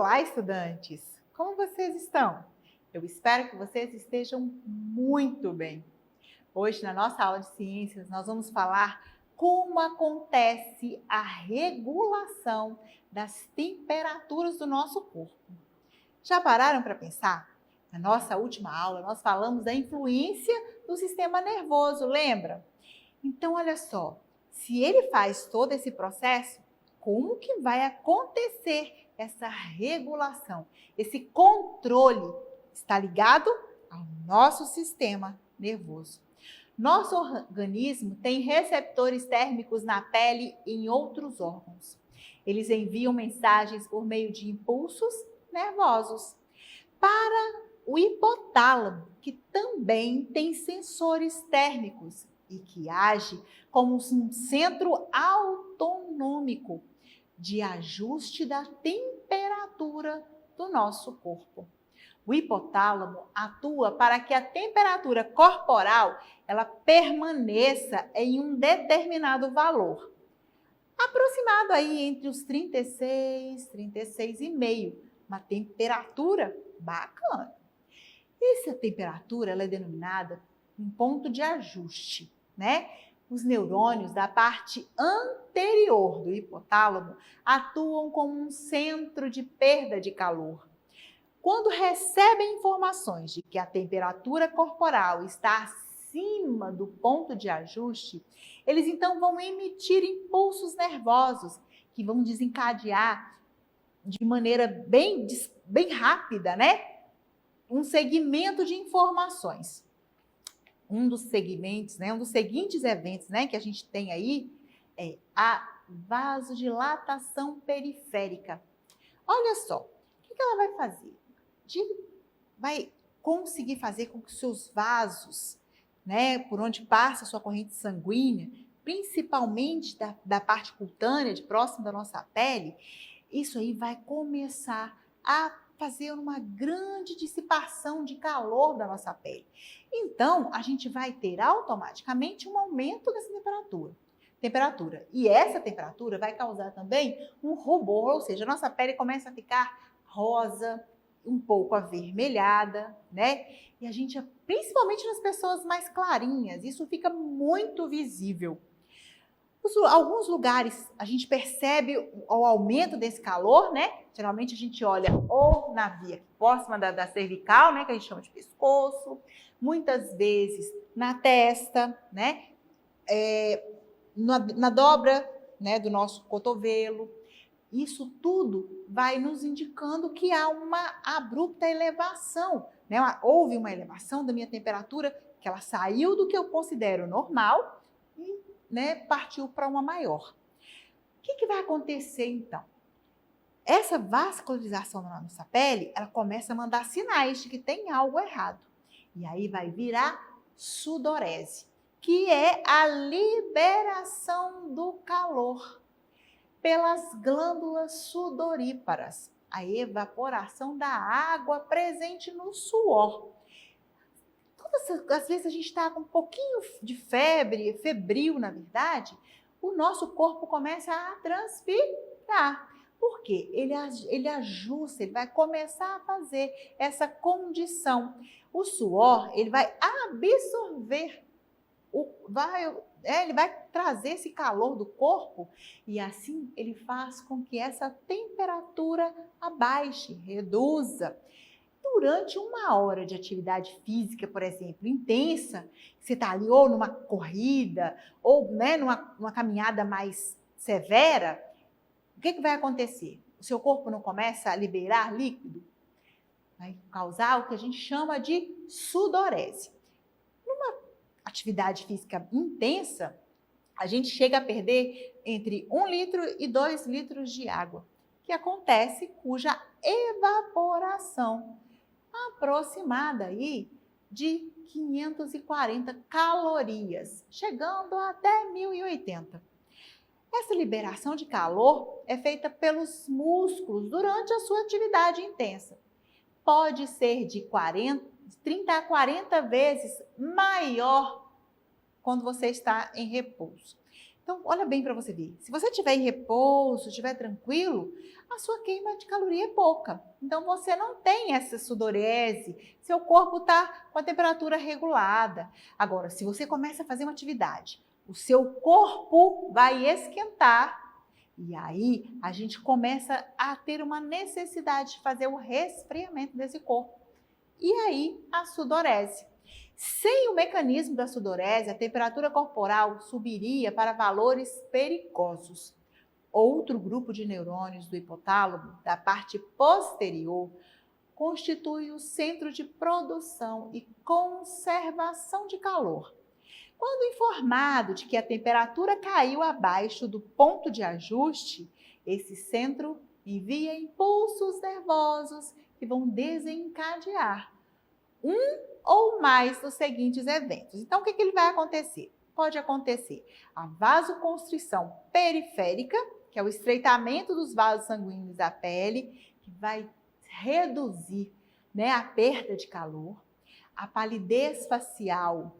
Olá, estudantes! Como vocês estão? Eu espero que vocês estejam muito bem. Hoje, na nossa aula de ciências, nós vamos falar como acontece a regulação das temperaturas do nosso corpo. Já pararam para pensar? Na nossa última aula, nós falamos da influência do sistema nervoso, lembra? Então, olha só, se ele faz todo esse processo, como que vai acontecer essa regulação? Esse controle está ligado ao nosso sistema nervoso. Nosso organismo tem receptores térmicos na pele e em outros órgãos. Eles enviam mensagens por meio de impulsos nervosos para o hipotálamo, que também tem sensores térmicos e que age como um centro autonômico de ajuste da temperatura do nosso corpo. O hipotálamo atua para que a temperatura corporal ela permaneça em um determinado valor, aproximado aí entre os 36, 36,5, uma temperatura bacana. Essa temperatura ela é denominada um ponto de ajuste, né? Os neurônios da parte anterior do hipotálamo atuam como um centro de perda de calor. Quando recebem informações de que a temperatura corporal está acima do ponto de ajuste, eles então vão emitir impulsos nervosos que vão desencadear de maneira bem rápida, né? Um segmento de informações. Um dos segmentos, né, um dos seguintes eventos, né, que a gente tem aí é a vasodilatação periférica. Olha só, o que ela vai fazer? Vai conseguir fazer com que os seus vasos, né, por onde passa a sua corrente sanguínea, principalmente da parte cutânea, de próximo da nossa pele, isso aí vai começar a fazer uma grande dissipação de calor da nossa pele. Então, a gente vai ter automaticamente um aumento dessa temperatura. E essa temperatura vai causar também um rubor, ou seja, a nossa pele começa a ficar rosa, um pouco avermelhada, né? E a gente, principalmente nas pessoas mais clarinhas, isso fica muito visível. Alguns lugares a gente percebe o aumento desse calor, né? Geralmente a gente olha ou na via próxima da cervical, né? Que a gente chama de pescoço, muitas vezes na testa, né? Na dobra, né, do nosso cotovelo. Isso tudo vai nos indicando que há uma abrupta elevação, né? Houve uma elevação da minha temperatura, que ela saiu do que eu considero normal e, né, partiu para uma maior. O que vai acontecer então? Essa vascularização da nossa pele, ela começa a mandar sinais de que tem algo errado. E aí vai virar sudorese, que é a liberação do calor pelas glândulas sudoríparas, a evaporação da água presente no suor. Todas as vezes a gente está com um pouquinho de febre, febril na verdade, o nosso corpo começa a transpirar. Por quê? Ele ajusta, ele vai começar a fazer essa condição. O suor, ele vai absorver, ele vai trazer esse calor do corpo e assim ele faz com que essa temperatura abaixe, reduza. Durante 1 hora de atividade física, por exemplo, intensa, você está ali ou numa corrida ou, né, numa caminhada mais severa, o que vai acontecer? O seu corpo não começa a liberar líquido? Vai causar o que a gente chama de sudorese. Numa atividade física intensa, a gente chega a perder entre 1 litro e 2 litros de água, que acontece cuja evaporação aproximada aí de 540 calorias, chegando até 1080. Essa liberação de calor é feita pelos músculos durante a sua atividade intensa. Pode ser de 30 a 40 vezes maior quando você está em repouso. Então, olha bem para você ver. Se você estiver em repouso, estiver tranquilo, a sua queima de caloria é pouca. Então, você não tem essa sudorese, seu corpo está com a temperatura regulada. Agora, se você começa a fazer uma atividade, o seu corpo vai esquentar e aí a gente começa a ter uma necessidade de fazer o resfriamento desse corpo. E aí a sudorese. Sem o mecanismo da sudorese, a temperatura corporal subiria para valores perigosos. Outro grupo de neurônios do hipotálamo, da parte posterior, constitui o centro de produção e conservação de calor. Quando informado de que a temperatura caiu abaixo do ponto de ajuste, esse centro envia impulsos nervosos que vão desencadear um ou mais dos seguintes eventos. Então, o que ele vai acontecer? Pode acontecer a vasoconstrição periférica, que é o estreitamento dos vasos sanguíneos da pele, que vai reduzir, a perda de calor. A palidez facial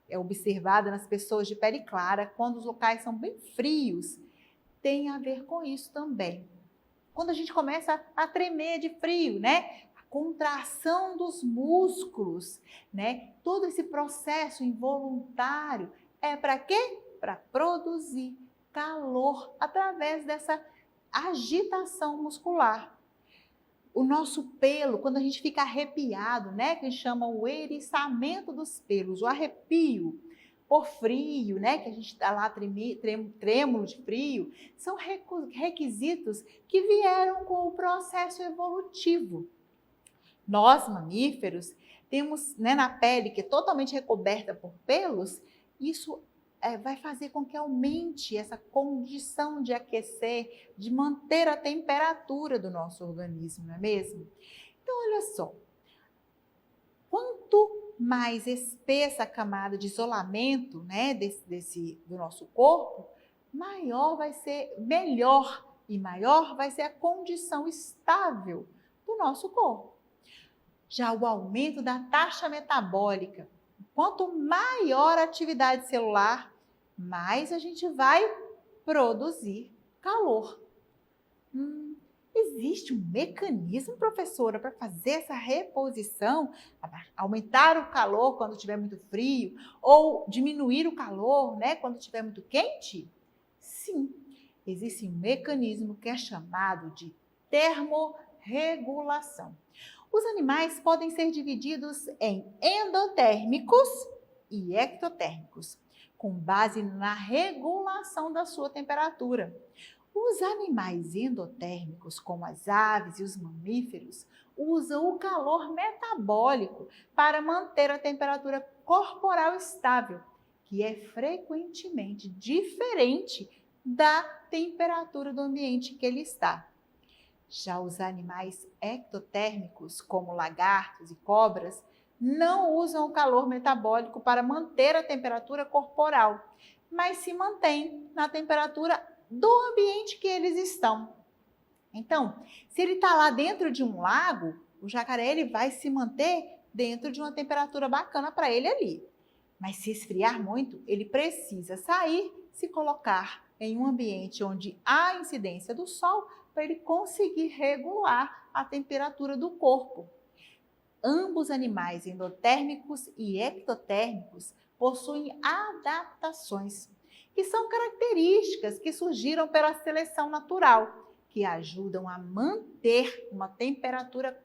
é observada nas pessoas de pele clara, quando os locais são bem frios, tem a ver com isso também. Quando a gente começa a tremer de frio, contração dos músculos, Todo esse processo involuntário é para quê? Para produzir calor através dessa agitação muscular. O nosso pelo, quando a gente fica arrepiado, que a gente chama o eriçamento dos pelos, o arrepio por frio, que a gente está lá trêmulo de frio, são requisitos que vieram com o processo evolutivo. Nós, mamíferos, temos na pele, que é totalmente recoberta por pelos, isso vai fazer com que aumente essa condição de aquecer, de manter a temperatura do nosso organismo, não é mesmo? Então, olha só, quanto mais espessa a camada de isolamento, do nosso corpo, melhor e maior vai ser a condição estável do nosso corpo. Já o aumento da taxa metabólica, quanto maior a atividade celular, mais a gente vai produzir calor. Existe um mecanismo, professora, para fazer essa reposição, aumentar o calor quando estiver muito frio, ou diminuir o calor, quando estiver muito quente? Sim, existe um mecanismo que é chamado de termorregulação. Os animais podem ser divididos em endotérmicos e ectotérmicos, com base na regulação da sua temperatura. Os animais endotérmicos, como as aves e os mamíferos, usam o calor metabólico para manter a temperatura corporal estável, que é frequentemente diferente da temperatura do ambiente que ele está. Já os animais ectotérmicos, como lagartos e cobras, não usam o calor metabólico para manter a temperatura corporal, mas se mantêm na temperatura do ambiente que eles estão. Então, se ele está lá dentro de um lago, o jacaré ele vai se manter dentro de uma temperatura bacana para ele ali. Mas se esfriar muito, ele precisa sair, se colocar em um ambiente onde há incidência do sol, para ele conseguir regular a temperatura do corpo. Ambos animais endotérmicos e ectotérmicos possuem adaptações, que são características que surgiram pela seleção natural, que ajudam a manter uma temperatura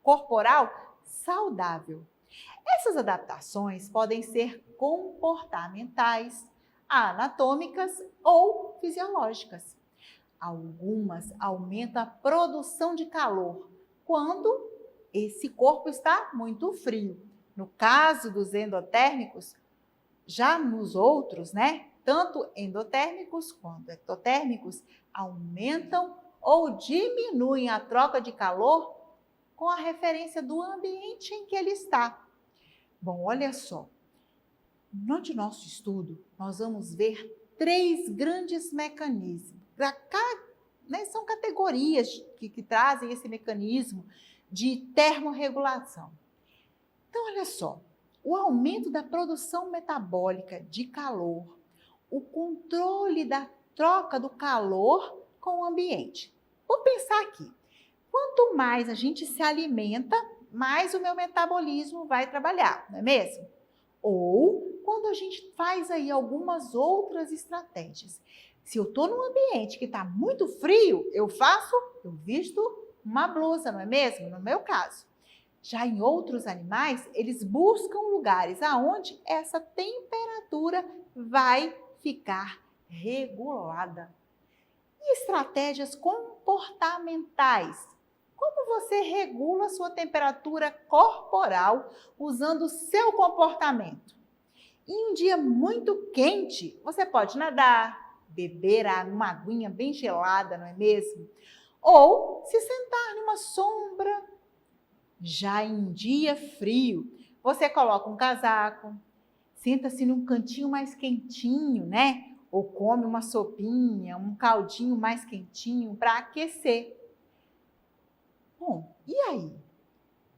corporal saudável. Essas adaptações podem ser comportamentais, anatômicas ou fisiológicas. Algumas aumentam a produção de calor quando esse corpo está muito frio. No caso dos endotérmicos, já nos outros, tanto endotérmicos quanto ectotérmicos, aumentam ou diminuem a troca de calor com a referência do ambiente em que ele está. Bom, olha só, no nosso estudo, nós vamos ver 3 grandes mecanismos. São categorias que trazem esse mecanismo de termorregulação. Então, olha só, o aumento da produção metabólica de calor, o controle da troca do calor com o ambiente. Vamos pensar aqui. Quanto mais a gente se alimenta, mais o meu metabolismo vai trabalhar, não é mesmo? Ou quando a gente faz aí algumas outras estratégias. Se eu estou num ambiente que está muito frio, eu visto uma blusa, não é mesmo? No meu caso. Já em outros animais, eles buscam lugares aonde essa temperatura vai ficar regulada. E estratégias comportamentais. Como você regula a sua temperatura corporal usando o seu comportamento? Em um dia muito quente, você pode nadar, beber uma aguinha bem gelada, não é mesmo? Ou se sentar numa sombra. Já em um dia frio, você coloca um casaco, senta-se num cantinho mais quentinho, né? Ou come uma sopinha, um caldinho mais quentinho para aquecer. Bom, e aí?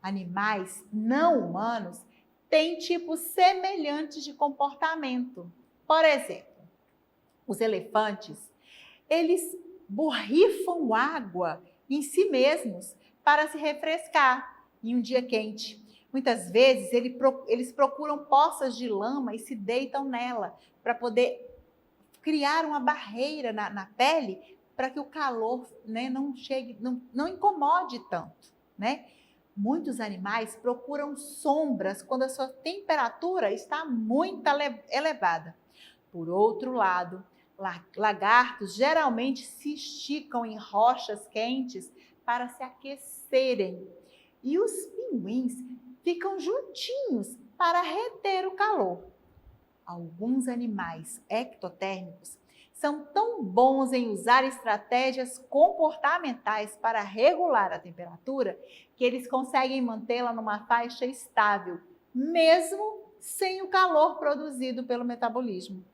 Animais não humanos têm tipos semelhantes de comportamento. Por exemplo, os elefantes, eles borrifam água em si mesmos para se refrescar em um dia quente. Muitas vezes eles procuram poças de lama e se deitam nela para poder criar uma barreira na pele para que o calor, né, não chegue, não incomode tanto, né? Muitos animais procuram sombras quando a sua temperatura está muito elevada. Por outro lado, lagartos geralmente se esticam em rochas quentes para se aquecerem. E os pinguins ficam juntinhos para reter o calor. Alguns animais ectotérmicos são tão bons em usar estratégias comportamentais para regular a temperatura que eles conseguem mantê-la numa faixa estável, mesmo sem o calor produzido pelo metabolismo,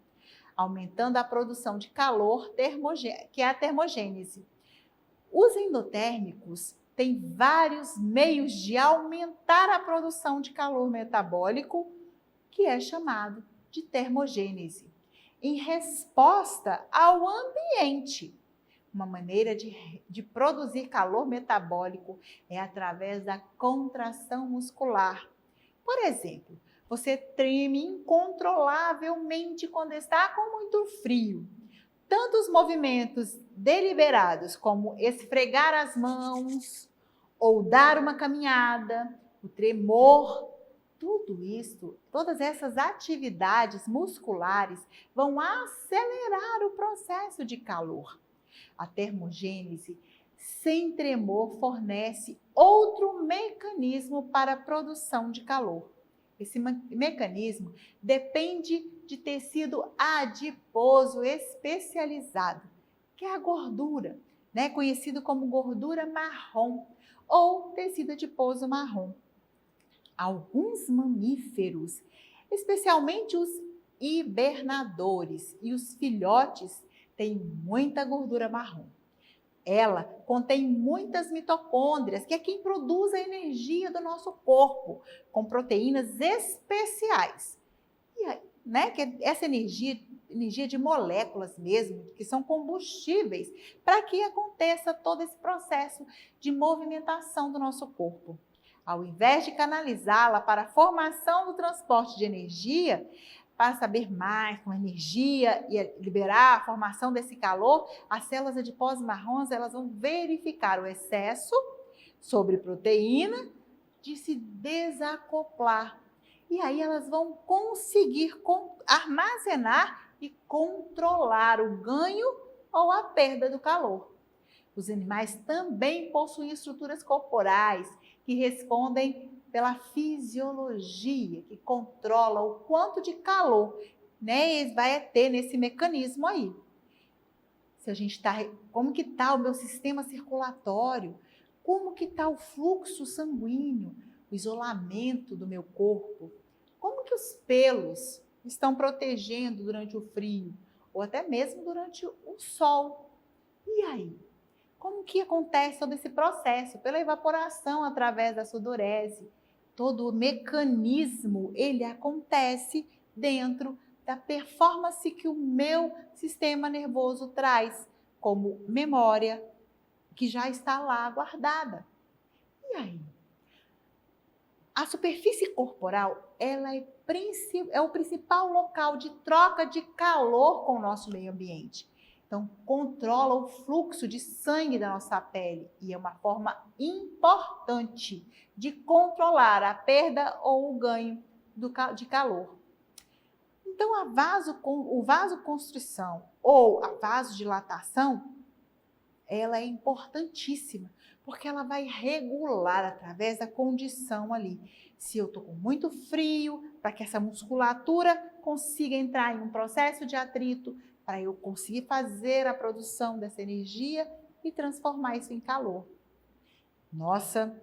aumentando a produção de calor, que é a termogênese. Os endotérmicos têm vários meios de aumentar a produção de calor metabólico, que é chamado de termogênese, em resposta ao ambiente. Uma maneira de produzir calor metabólico é através da contração muscular. Por exemplo, você treme incontrolavelmente quando está com muito frio. Tanto os movimentos deliberados, como esfregar as mãos ou dar uma caminhada, o tremor, tudo isso, todas essas atividades musculares vão acelerar o processo de calor. A termogênese, sem tremor, fornece outro mecanismo para a produção de calor. Esse mecanismo depende de tecido adiposo especializado, que é a gordura, né? Conhecido como gordura marrom ou tecido adiposo marrom. Alguns mamíferos, especialmente os hibernadores e os filhotes, têm muita gordura marrom. Ela contém muitas mitocôndrias, que é quem produz a energia do nosso corpo, com proteínas especiais. E aí, né, que essa energia de moléculas mesmo, que são combustíveis, para que aconteça todo esse processo de movimentação do nosso corpo. Ao invés de canalizá-la para a formação do transporte de energia, para saber mais com a energia e liberar a formação desse calor, as células adiposas marrons elas vão verificar o excesso sobre proteína de se desacoplar. E aí elas vão conseguir armazenar e controlar o ganho ou a perda do calor. Os animais também possuem estruturas corporais que respondem pela fisiologia, que controla o quanto de calor, né, vai ter nesse mecanismo aí. Se a gente como que está o meu sistema circulatório? Como que está o fluxo sanguíneo? O isolamento do meu corpo? Como que os pelos estão protegendo durante o frio? Ou até mesmo durante o sol? E aí? Como que acontece todo esse processo? Pela evaporação através da sudorese. Todo o mecanismo, ele acontece dentro da performance que o meu sistema nervoso traz, como memória, que já está lá guardada. E aí? A superfície corporal, ela é o principal local de troca de calor com o nosso meio ambiente. Então, controla o fluxo de sangue da nossa pele e é uma forma importante de controlar a perda ou o ganho de calor. Então, o vasoconstrição ou a vasodilatação, ela é importantíssima, porque ela vai regular através da condição ali. Se eu estou com muito frio, para que essa musculatura consiga entrar em um processo de atrito, para eu conseguir fazer a produção dessa energia e transformar isso em calor. Nossa,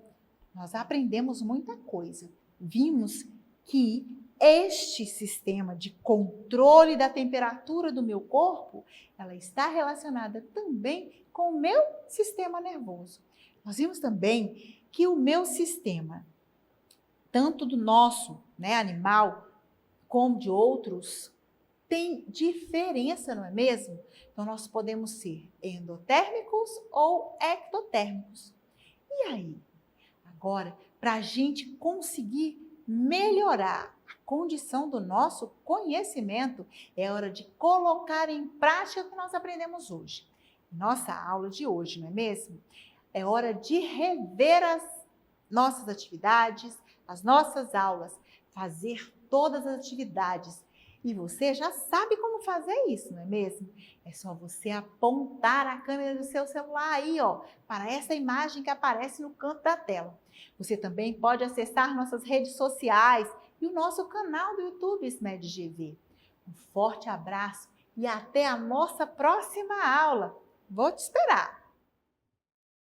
nós aprendemos muita coisa. Vimos que este sistema de controle da temperatura do meu corpo, ela está relacionada também com o meu sistema nervoso. Nós vimos também que o meu sistema, tanto do nosso, animal, como de outros, tem diferença, não é mesmo? Então, nós podemos ser endotérmicos ou ectotérmicos. E aí? Agora, para a gente conseguir melhorar a condição do nosso conhecimento, é hora de colocar em prática o que nós aprendemos hoje. Nossa aula de hoje, não é mesmo? É hora de rever as nossas atividades, as nossas aulas, fazer todas as atividades. E você já sabe como fazer isso, não é mesmo? É só você apontar a câmera do seu celular aí, para essa imagem que aparece no canto da tela. Você também pode acessar nossas redes sociais e o nosso canal do YouTube SMED-GV. Um forte abraço e até a nossa próxima aula. Vou te esperar!